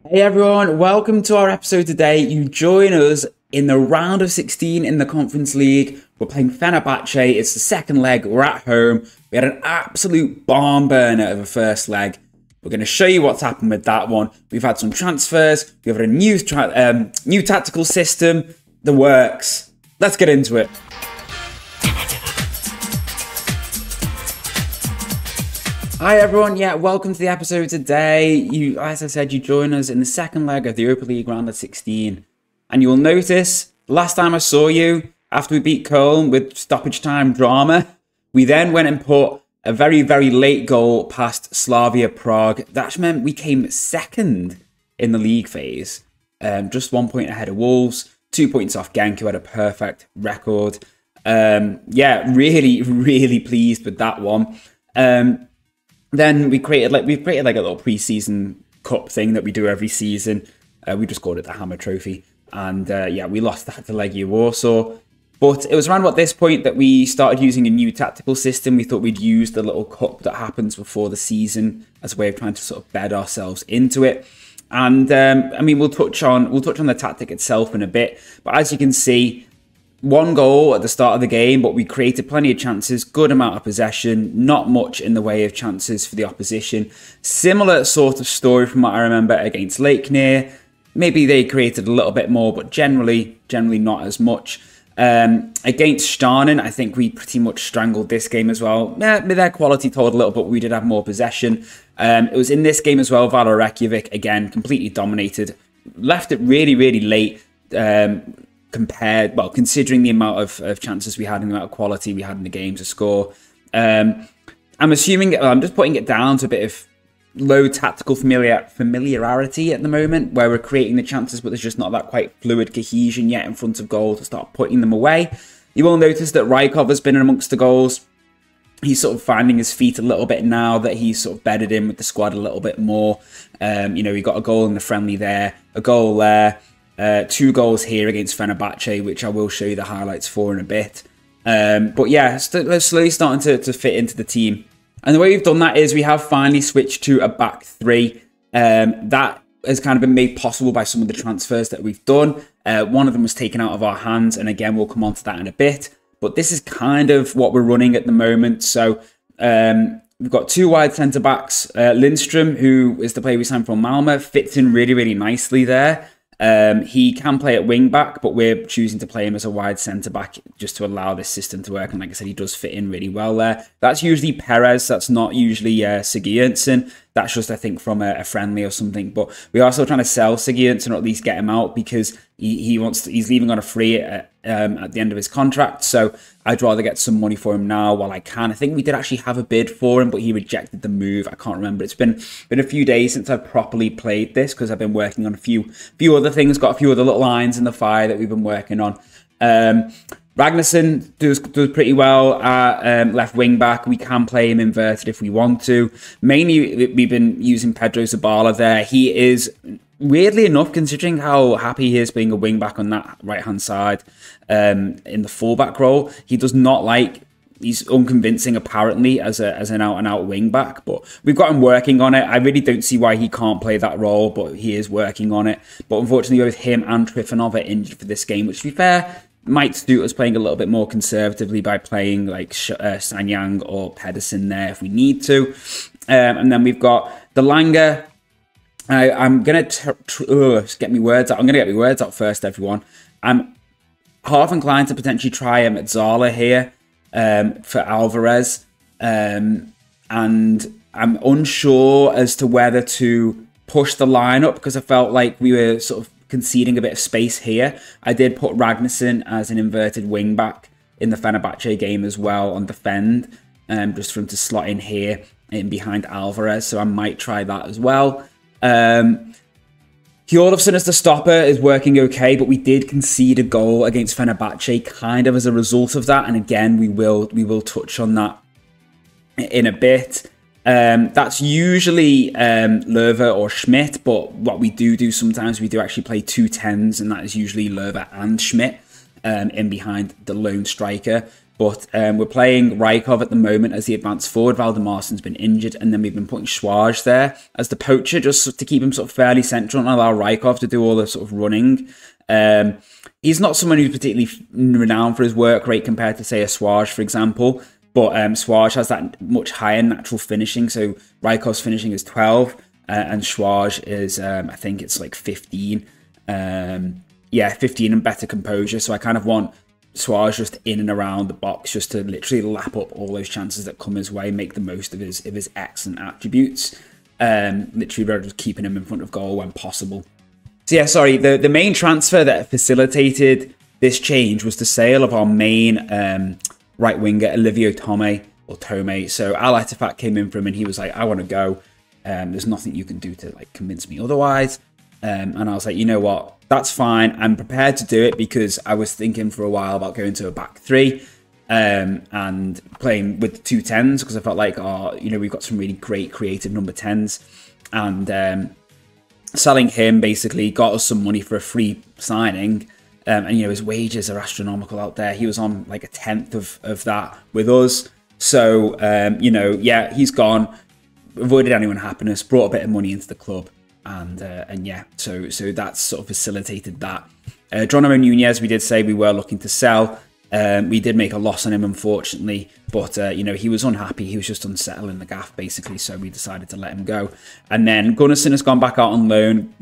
Hey everyone, welcome to our episode today. You join us in the round of 16 in the Conference League. We're playing Fenerbahce. It's the second leg. We're at home. We had an absolute barn burner of a first leg. We're going to show you what's happened with that one. We've had some transfers. We've had a new tactical system. The works. Let's get into it. Hi everyone, welcome to the episode today. As I said, you join us in the second leg of the Europa League round of 16. And you will notice, last time I saw you, after we beat Köln with stoppage time drama, we then went and put a very, very late goal past Slavia Prague. That meant we came second in the league phase. Just 1 point ahead of Wolves, 2 points off Genk, who had a perfect record. Really, really pleased with that one. Then we've created like a little pre-season cup thing that we do every season. We just called it the Hammer Trophy, and we lost that to Legia Warsaw. But it was around about this point that we started using a new tactical system. We thought we'd use the little cup that happens before the season as a way of trying to sort of bed ourselves into it. And we'll touch on the tactic itself in a bit. But as you can see, one goal at the start of the game, but we created plenty of chances, good amount of possession, not much in the way of chances for the opposition. Similar sort of story from what I remember against Leiknir. Maybe they created a little bit more, but generally not as much. Against Starnen, I think we pretty much strangled this game as well. Their quality told a little, but we did have more possession. It was in this game as well, Valor Reykjavik, again, completely dominated. Left it really, really late. Considering the amount of chances we had and the amount of quality we had in the game to score. I'm just putting it down to a bit of low tactical familiarity at the moment, where we're creating the chances, but there's just not that quite fluid cohesion yet in front of goal to start putting them away. You will notice that Rykov has been in amongst the goals. He's sort of finding his feet a little bit now that he's sort of bedded in with the squad a little bit more. He got a goal in the friendly there, a goal there. 2 goals here against Fenerbahce, which I will show you the highlights for in a bit. They're slowly starting to fit into the team. And the way we've done that is we have finally switched to a back 3. That has kind of been made possible by some of the transfers that we've done. One of them was taken out of our hands, and again, we'll come on to that in a bit. But this is kind of what we're running at the moment. So we've got 2 wide centre-backs. Lindström, who is the player we signed from Malmö, fits in really, really nicely there. He can play at wing back, but we're choosing to play him as a wide centre back just to allow this system to work. And like I said, he does fit in really well there. That's usually Perez. That's not usually Sigurdsson. That's just, I think, from a friendly or something. But we are still trying to sell Sigurdsson, or at least get him out, because he's leaving on a free at the end of his contract. So I'd rather get some money for him now while I can. I think we did actually have a bid for him, but he rejected the move. I can't remember. It's been a few days since I've properly played this, because I've been working on a few other things. Got a few other little lines in the fire that we've been working on. Ragnarsson does pretty well at left wing back. We can play him inverted if we want to. Mainly, we've been using Pedro Zabala there. He is, weirdly enough, considering how happy he is being a wing back on that right-hand side in the fullback role, he does not like... He's unconvincing, apparently, as an out-and-out wing-back, but we've got him working on it. I really don't see why he can't play that role, but he is working on it. But unfortunately, both him and Trifonov are injured for this game, which, to be fair, might suit us playing a little bit more conservatively by playing like Sanyang or Pedersen there if we need to. And then we've got the Langer. I'm going to get my words out. I'm going to get my words out first, everyone. I'm half inclined to potentially try him at Zala here. For Alvarez, and I'm unsure as to whether to push the line up, because I felt like we were sort of conceding a bit of space here. I did put Ragnarsson as an inverted wing back in the Fenerbahce game as well on defend, just for him to slot in here in behind Alvarez, so I might try that as well. Hjorlofsson as the stopper is working okay, but we did concede a goal against Fenerbahce kind of as a result of that. And again, we will touch on that in a bit. That's usually Löwe or Schmidt, but what we do sometimes, we do actually play 2 10s, and that is usually Löwe and Schmidt in behind the lone striker. But we're playing Rykov at the moment as the advanced forward. Valdemarsen's been injured, and then we've been putting Schwaj there as the poacher, just to keep him sort of fairly central and allow Rykov to do all the sort of running. He's not someone who's particularly renowned for his work rate compared to, say, a Schwaj, for example. But Schwaj has that much higher natural finishing. So Rykov's finishing is 12, and Schwaj is, I think it's like 15. Yeah, 15 and better composure. So I kind of want Schwaj just in and around the box, just to literally lap up all those chances that come his way, make the most of his excellent attributes. Literally just keeping him in front of goal when possible. So yeah, sorry, the main transfer that facilitated this change was the sale of our main right winger, Olivier Thome, or Tome. So Al Ettifaq came in for him and he was like, I want to go. There's nothing you can do to like convince me otherwise. And I was like, you know what, that's fine. I'm prepared to do it because I was thinking for a while about going to a back three and playing with the 2 10s, because I felt like, you know, we've got some really great creative number 10s. And selling him basically got us some money for a free signing. And, you know, his wages are astronomical out there. He was on like a 10th of that with us. So, you know, yeah, he's gone. Avoided any unhappiness, brought a bit of money into the club. And yeah, so that's sort of facilitated that. Geronimo Nunez, we did say we were looking to sell. We did make a loss on him, unfortunately, but you know, he was unhappy. He was just unsettled in the gaff, basically, so we decided to let him go. And then Gunnarsson has gone back out on loan.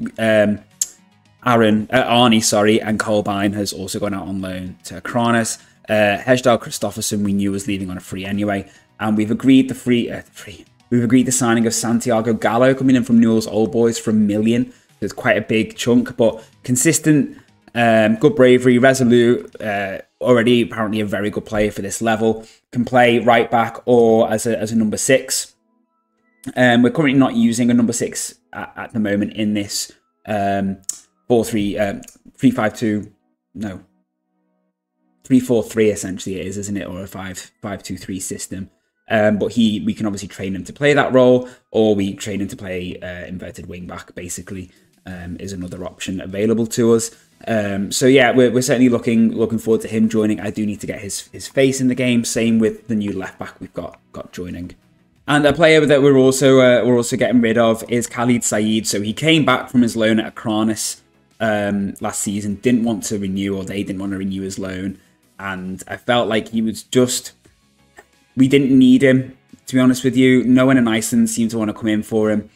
Arnie, sorry, and Colbein has also gone out on loan to KRONA. Hejdahl Christofferson we knew was leaving on a free anyway, and we've agreed We've agreed the signing of Santiago Gallo coming in from Newell's Old Boys for $1 million. So it's quite a big chunk, but consistent, good bravery, resolute, already apparently a very good player for this level. Can play right back or as a number 6. We're currently not using a number 6 at the moment in this 3-4-3 essentially it is, isn't it? Or a 5-2-3 system. But we can obviously train him to play that role, or we train him to play inverted wing back, basically, is another option available to us. So yeah, we're certainly looking forward to him joining. I do need to get his face in the game. Same with the new left back we've got joining. And a player that we're also getting rid of is Khalid Saeed. So he came back from his loan at KRONA last season, didn't want to renew, or they didn't want to renew his loan, and I felt like he was just. We didn't need him, to be honest with you. No one in Iceland seemed to want to come in for him.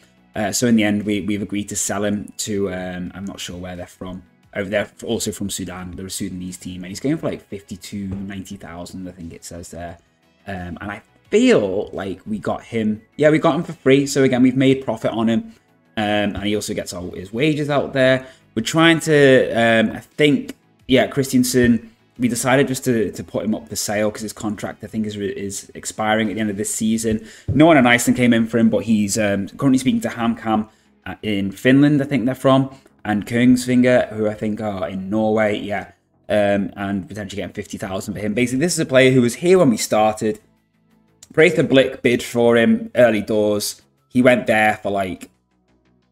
So in the end, we've agreed to sell him to, I'm not sure where they're from. Over there, also from Sudan. They're a Sudanese team. And he's going for like 90,000, I think it says there. And I feel like we got him. Yeah, we got him for free. So again, we've made profit on him. And he also gets all his wages out there. We're trying to, I think, yeah, Christensen. We decided just to put him up for sale because his contract, I think, is expiring at the end of this season. No one in Iceland came in for him, but he's currently speaking to HamKam in Finland, I think they're from, and Kongsvinger, who I think are in Norway, yeah, and potentially getting 50,000 for him. Basically, this is a player who was here when we started. Breither Blick bid for him early doors. He went there for like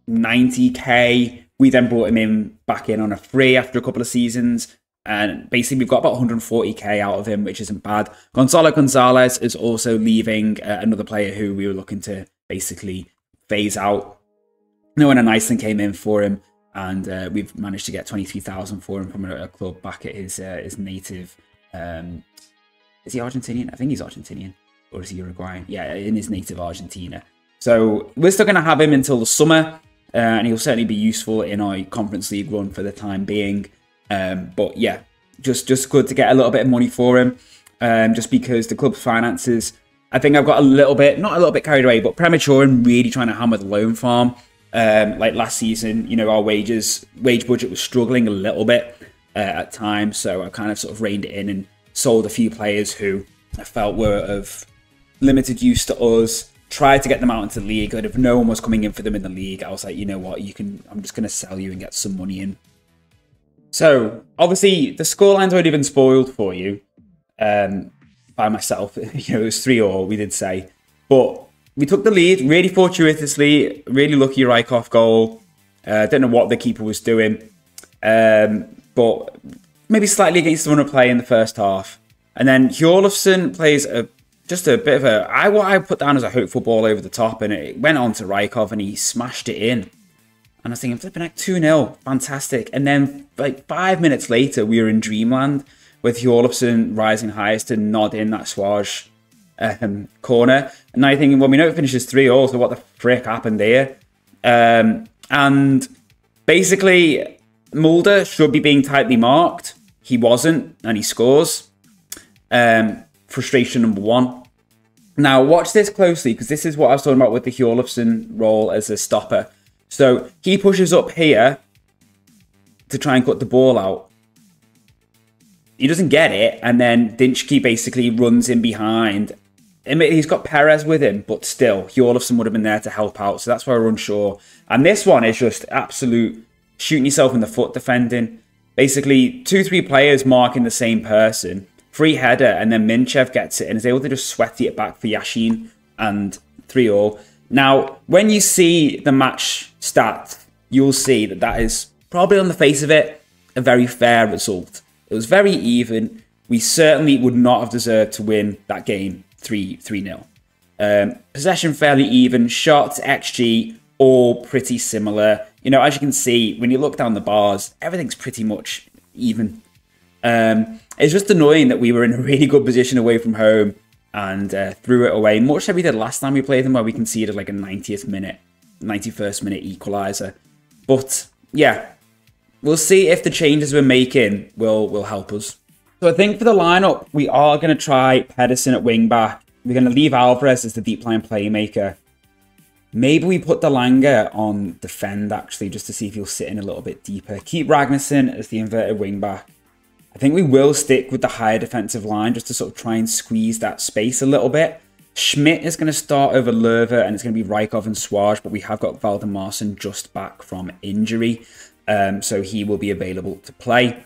90k. We then brought him back in on a free after a couple of seasons. And basically, we've got about 140k out of him, which isn't bad. Gonzalo Gonzalez is also leaving, another player who we were looking to basically phase out. No one in Iceland came in for him, and we've managed to get 23,000 for him from a club back at his native. Is he Argentinian? I think he's Argentinian, or is he Uruguayan? Yeah, in his native Argentina. So we're still going to have him until the summer, and he'll certainly be useful in our Conference League run for the time being. But yeah, just good to get a little bit of money for him, just because the club's finances, I think I've got not a little bit carried away, but premature and really trying to hammer the loan farm. Like last season, you know, our wage budget was struggling a little bit at times, so I kind of sort of reined it in and sold a few players who I felt were of limited use to us. Tried to get them out into the league, but if no one was coming in for them in the league, I was like, you know what, I'm just going to sell you and get some money in. So, obviously, the scoreline's already been spoiled for you by myself. You know, it was 3-3, we did say. But we took the lead really fortuitously. Really lucky Rykov goal. Don't know what the keeper was doing. But maybe slightly against the run of play in the first half. And then Hjorlofsson plays just a bit of what I put down as a hopeful ball over the top, and it went on to Rykov, and he smashed it in. And I was thinking, flipping heck, 2-0, fantastic. And then, like, 5 minutes later, we were in dreamland with Hjorlofsson rising highest to nod in that Swaj corner. And now you're thinking, well, we know it finishes 3-0, so what the frick happened there? And basically, Mulder should be being tightly marked. He wasn't, and he scores. Frustration number one. Now, watch this closely, because this is what I was talking about with the Hjorlofsson role as a stopper. So he pushes up here to try and cut the ball out. He doesn't get it, and then Dinchki basically runs in behind. He's got Perez with him, but still, Hjorlofsson would have been there to help out, so that's why we're unsure. And this one is just absolute shooting yourself in the foot defending. Basically, 2-3 players marking the same person. Free header, and then Minchev gets it and is able to just sweaty it back for Yashin, and 3-0. Now, when you see the match stat, you'll see that that is probably on the face of it a very fair result. It was very even. We certainly would not have deserved to win that game 3-0. Possession fairly even. Shots, XG, all pretty similar. You know, as you can see, when you look down the bars, everything's pretty much even. It's just annoying that we were in a really good position away from home and threw it away, much like we did last time we played them, where we conceded like a 91st minute equaliser. But yeah, we'll see if the changes we're making will help us. So I think for the lineup, we are going to try Pedersen at wing back. We're going to leave Alvarez as the deep line playmaker. Maybe we put Delanga on defend, actually, just to see if he'll sit in a little bit deeper. Keep Ragnarsson as the inverted wing back. I think we will stick with the higher defensive line just to sort of try and squeeze that space a little bit. Schmidt is going to start over Lerver, and it's going to be Rykov and Swaj, but we have got Valdemarson just back from injury, so he will be available to play.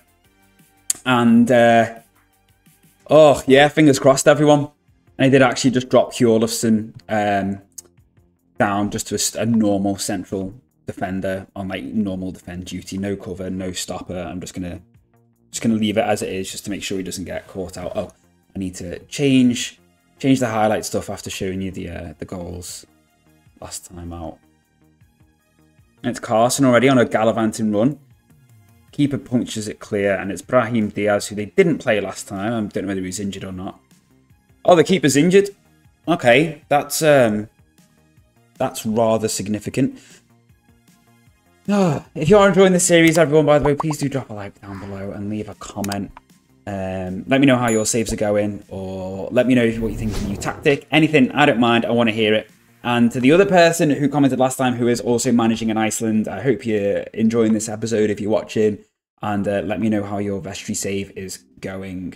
And, oh, yeah, fingers crossed, everyone. And I did actually just drop Hjorlofsson down just to a normal central defender on, like, normal defend duty. No cover, no stopper. I'm just going to leave it as it is just to make sure he doesn't get caught out. Oh, I need to change the highlight stuff after showing you the goals last time out. And it's Carson already on a gallivanting run. Keeper punctures it clear, and it's Brahim Diaz, who they didn't play last time. I don't know whether he's injured or not. Oh, the keeper's injured. Okay, that's rather significant. If you are enjoying this series, everyone, by the way, please do drop a like down below and leave a comment. Let me know how your saves are going, or let me know what you think of the new tactic. Anything, I don't mind. I want to hear it. And to the other person who commented last time, who is also managing in Iceland, I hope you're enjoying this episode if you're watching. And let me know how your vestry save is going.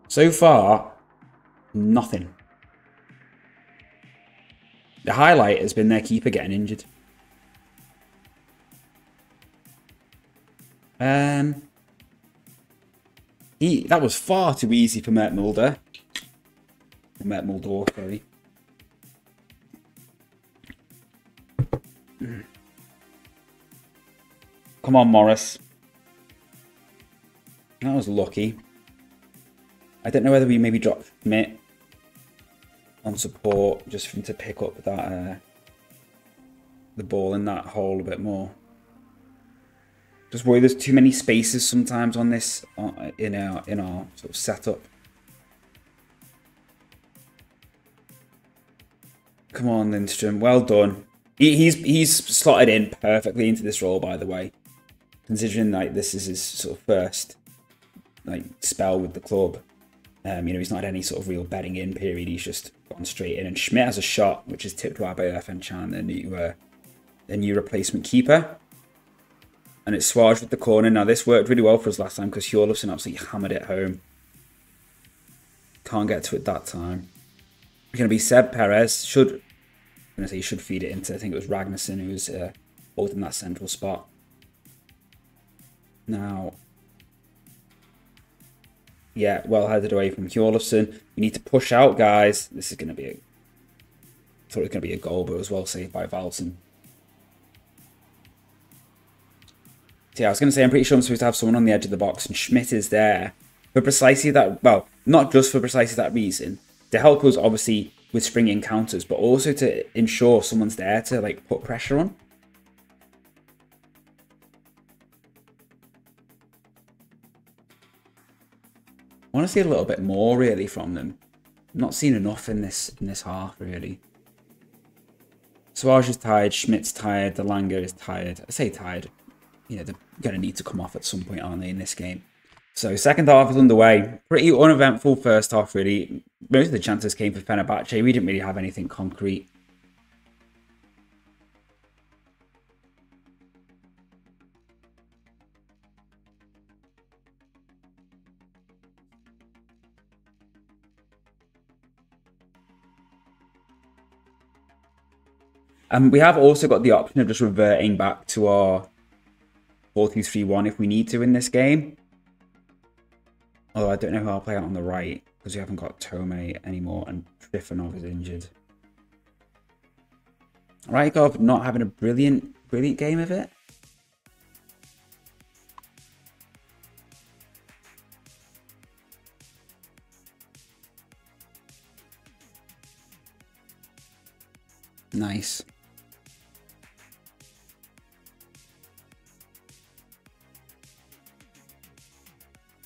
So far, nothing. The highlight has been their keeper getting injured. That was far too easy for Mert Mulder. Mert Mulder, sorry. Come on, Morris. That was lucky. I don't know whether we maybe dropped Schmidt on support just for him to pick up that the ball in that hole a bit more. Just worry there's too many spaces sometimes on this in our sort of setup. Come on, Lindstrom, well done. He's slotted in perfectly into this role, by the way, considering like this is his sort of first like spell with the club. You know, he's not had any sort of real bedding in period. He's just gone straight in. And Schmidt has a shot, which is tipped wide by FN the new replacement keeper. And it's Swaj with the corner. Now, this worked really well for us last time because Hjorlofsson absolutely hammered it home. Can't get to it that time. It's going to be Seb Perez. I'm going to say he should feed it into, I think it was Ragnarsson who was holding that central spot. Now, yeah, well headed away from Hjorlofsson. We need to push out, guys. This is going to be I thought it was going to be a goal, but it was well saved by Valsen. So yeah, I was going to say, I'm pretty sure I'm supposed to have someone on the edge of the box, and Schmidt is there for precisely that, well, not just for precisely that reason, to help us, obviously, with spring encounters, but also to ensure someone's there to, like, put pressure on. I want to see a little bit more, really, from them. I'm not seeing enough in this half, really. Suarez is tired, Schmidt's tired, the Langer is tired. I say tired. You know, they're going to need to come off at some point, aren't they, in this game? So, second half is underway. Pretty uneventful first half, really. Most of the chances came for Fenerbahce. We didn't really have anything concrete. We have also got the option of just reverting back to our 4-2-3-1 if we need to in this game. Although I don't know who I'll play out on the right, because we haven't got Tome anymore, and Trifonov is injured. Rykov not having a brilliant game of it. Nice.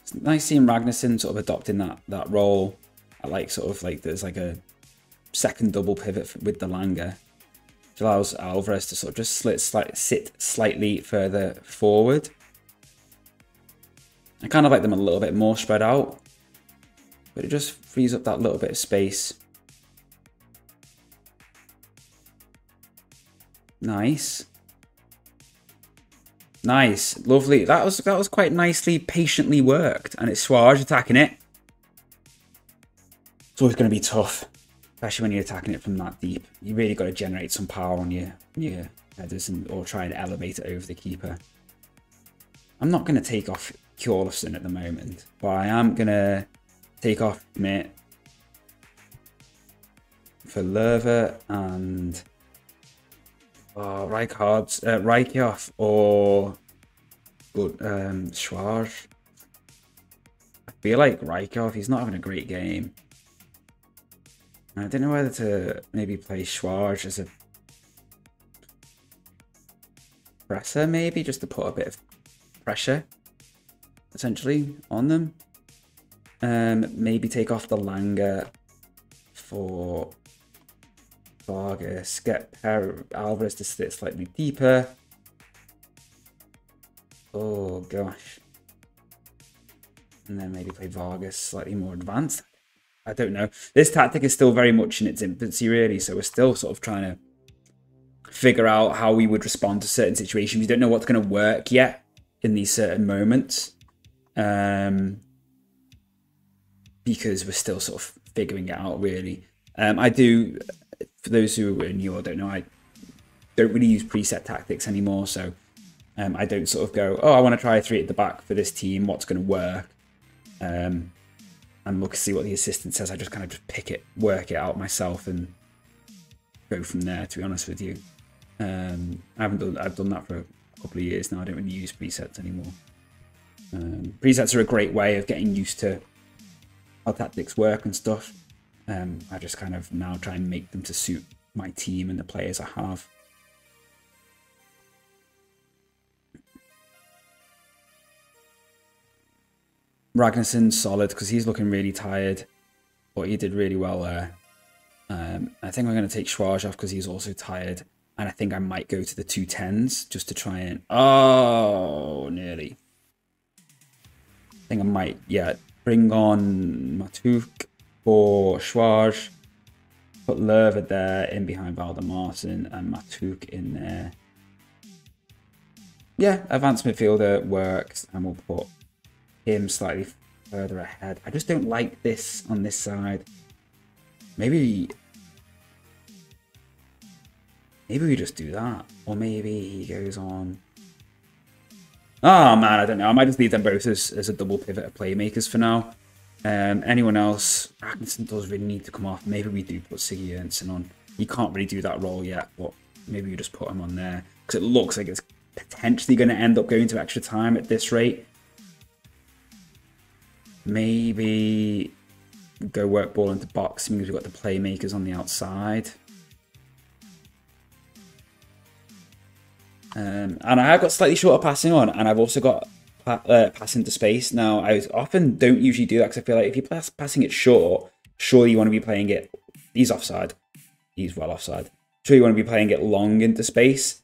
It's nice seeing Ragnarsson sort of adopting that role. I like sort of like there's like a second double pivot with the Langer, which allows Alvarez to sort of just sit slightly further forward. I kind of like them a little bit more spread out, but it just frees up that little bit of space. Nice. Nice, lovely. That was quite nicely, patiently worked, and it's Suarez attacking it. It's always going to be tough, especially when you're attacking it from that deep. You really got to generate some power on your headers or try and elevate it over the keeper. I'm not going to take off Kjolfsson at the moment, but I am going to take off Schmidt for Lerver and Rykov or Schwarz. I feel like Rykov, he's not having a great game. I don't know whether to maybe play Schwarz as a presser, maybe, just to put a bit of pressure, essentially, on them. Maybe take off the Langer for Vargas, get Alvarez to sit slightly deeper. Oh gosh. And then maybe play Vargas slightly more advanced. I don't know. This tactic is still very much in its infancy, really, so we're still sort of trying to figure out how we would respond to certain situations. We don't know what's going to work yet in these certain moments. Because we're still sort of figuring it out, really. I do... For those who are new or don't know, I don't really use preset tactics anymore, so I don't sort of go, oh, I want to try a 3 at the back for this team, what's going to work? And look to see what the assistant says. I just kind of just pick it, work it out myself, and go from there, to be honest with you. I've done that for a couple of years now. I don't really use presets anymore. Presets are a great way of getting used to how tactics work and stuff. I just kind of now try and make them to suit my team and the players I have. Ragnarsson's solid because he's looking really tired, but he did really well there. I think I'm going to take Schwarz off because he's also tired, and I think I might go to the 210s just to try and... Oh, nearly. I think I might, yeah, bring on Matuk for Schwarz, put Lerver there in behind Valdemarsen and Matuk in there. Yeah, advanced midfielder works, and we'll put him slightly further ahead. I just don't like this on this side. Maybe we just do that, or maybe he goes on. Oh man, I don't know. I might just leave them both as a double pivot of playmakers for now. Anyone else? Ragnarsson does really need to come off. Maybe we do put Siggy Ernstson on. He can't really do that role yet, but maybe we just put him on there because it looks like it's potentially going to end up going to extra time at this rate. Maybe go work ball into box, means we've got the playmakers on the outside. And I've got slightly shorter passing on, and I've also got passing to space. Now, I often don't usually do that because I feel like if you're passing it short, surely you want to be playing it. He's offside. He's well offside. Sure, you want to be playing it long into space.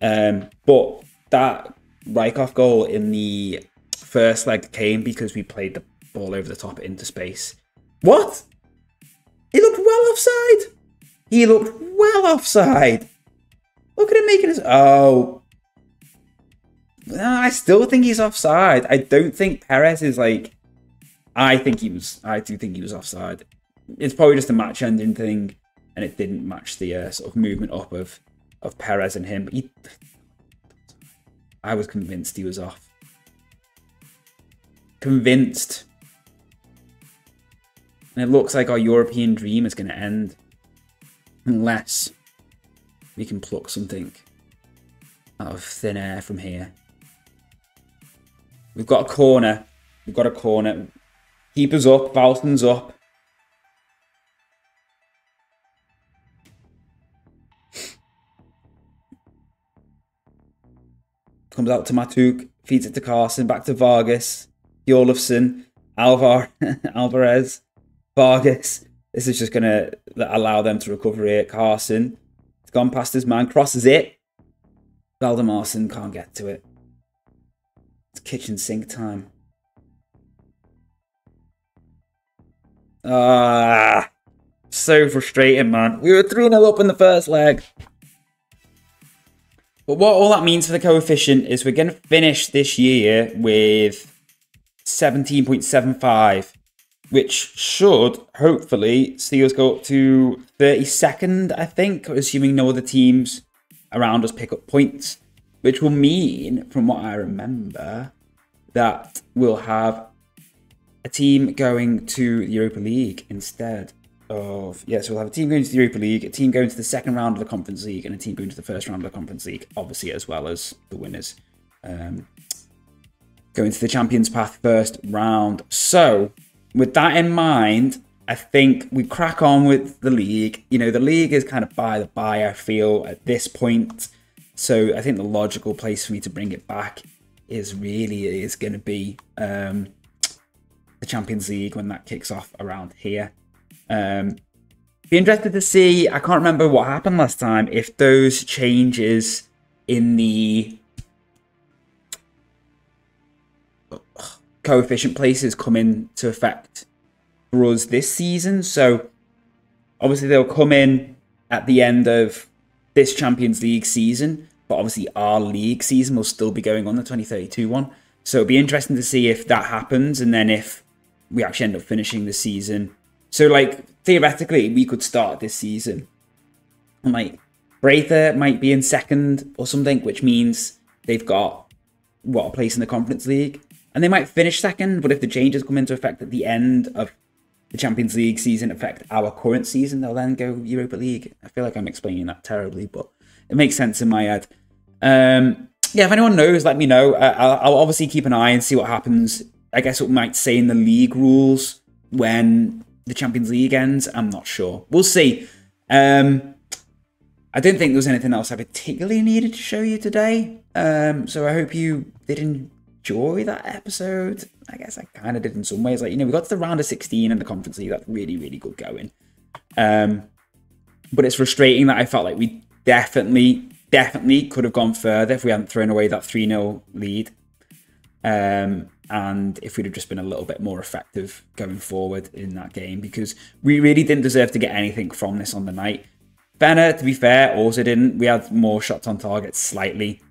But that Rijkaard goal in the first leg came because we played the ball over the top into space. What? He looked well offside. He looked well offside. Look at him making his... Oh. I still think he's offside. I don't think Perez is like... I do think he was offside. It's probably just a match ending thing, and it didn't match the sort of movement up of Perez and him. But I was convinced he was off. Convinced. And it looks like our European dream is going to end unless we can pluck something out of thin air from here. We've got a corner. We've got a corner. Keeper's up. Valson's up. Comes out to Matuk. Feeds it to Carson. Back to Vargas. Jolofsson. Alvarez. Vargas. This is just going to allow them to recover here. Carson. It's gone past his man. Crosses it. Valdemarson can't get to it. It's kitchen sink time. So frustrating, man. We were 3-0 up in the first leg. But what all that means for the coefficient is we're going to finish this year with 17.75, which should hopefully see us go up to 32nd, I think, assuming no other teams around us pick up points, which will mean, from what I remember, that we'll have a team going to the Europa League instead of... Yes, we'll have a team going to the Europa League, a team going to the second round of the Conference League, and a team going to the first round of the Conference League, obviously, as well as the winners going to the Champions Path first round. So, with that in mind, I think we crack on with the league. You know, the league is kind of by the by, I feel, at this point. So, I think the logical place for me to bring it back is going to be the Champions League when that kicks off around here. Be interested to see, I can't remember what happened last time, if those changes in the coefficient places come into effect for us this season. So obviously they'll come in at the end of this Champions League season, but obviously our league season will still be going on, the 2032 one. So it'll be interesting to see if that happens, and then if we actually end up finishing the season. So, like, theoretically, we could start this season, and, like, Breither might be in second or something, which means they've got, what, a place in the Conference League? And they might finish second, but if the changes come into effect at the end of the Champions League season affect our current season, they'll then go Europa League. I feel like I'm explaining that terribly, but it makes sense in my head. Yeah, if anyone knows, let me know. I'll obviously keep an eye and see what happens. I guess what we might say in the league rules when the Champions League ends, I'm not sure. We'll see. I don't think there was anything else I particularly needed to show you today. So I hope you did enjoy that episode. I guess I kind of did in some ways. Like, you know, we got to the round of 16 in the Conference League. That's really, really good going. But it's frustrating that I felt like we definitely could have gone further if we hadn't thrown away that 3-0 lead. And if we'd have just been a little bit more effective going forward in that game, because we really didn't deserve to get anything from this on the night. Fener, to be fair, also didn't. We had more shots on target, slightly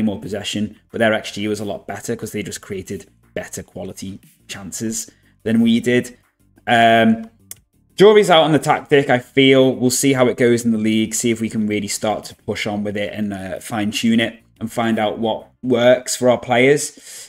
more possession, but their XG was a lot better because they just created better quality chances than we did. Jury's out on the tactic, I feel. We'll see how it goes in the league, see if we can really start to push on with it and fine-tune it and find out what works for our players.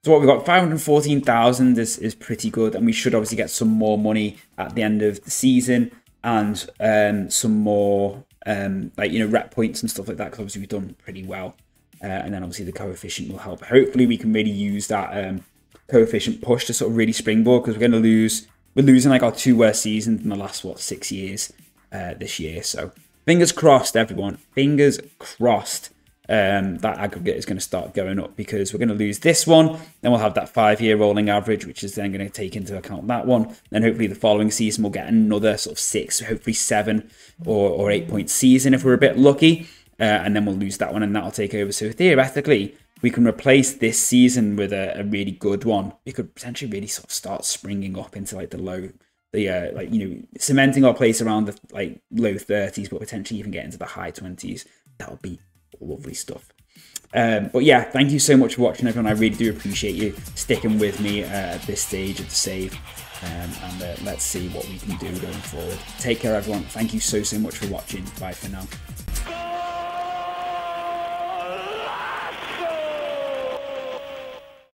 So what we've got, 514,000 is pretty good, and we should obviously get some more money at the end of the season and some more like, you know, rep points and stuff like that, because obviously we've done pretty well and then obviously the coefficient will help. Hopefully we can really use that coefficient push to sort of really springboard, because we're losing like our 2 worst seasons in the last 6 years this year. So fingers crossed, everyone, fingers crossed. That aggregate is going to start going up, because we're going to lose this one, then we'll have that 5-year rolling average, which is then going to take into account that one. Then hopefully the following season we'll get another sort of 6, hopefully 7 or 8 point season if we're a bit lucky, and then we'll lose that one and that'll take over. So theoretically we can replace this season with a really good one. It could potentially really sort of start springing up into like cementing our place around the like low 30s, but potentially even get into the high 20s. That would be lovely stuff. But yeah, thank you so much for watching, everyone. I really do appreciate you sticking with me at this stage of the save, and let's see what we can do going forward. Take care, everyone. Thank you so much for watching. Bye for now.